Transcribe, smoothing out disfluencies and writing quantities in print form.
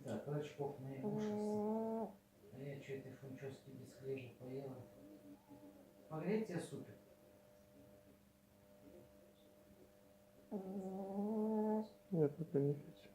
Так, очков на уши. А я что, этой фунчоски без хлеба поела? Погреть тебе супик? Я пока не хочу.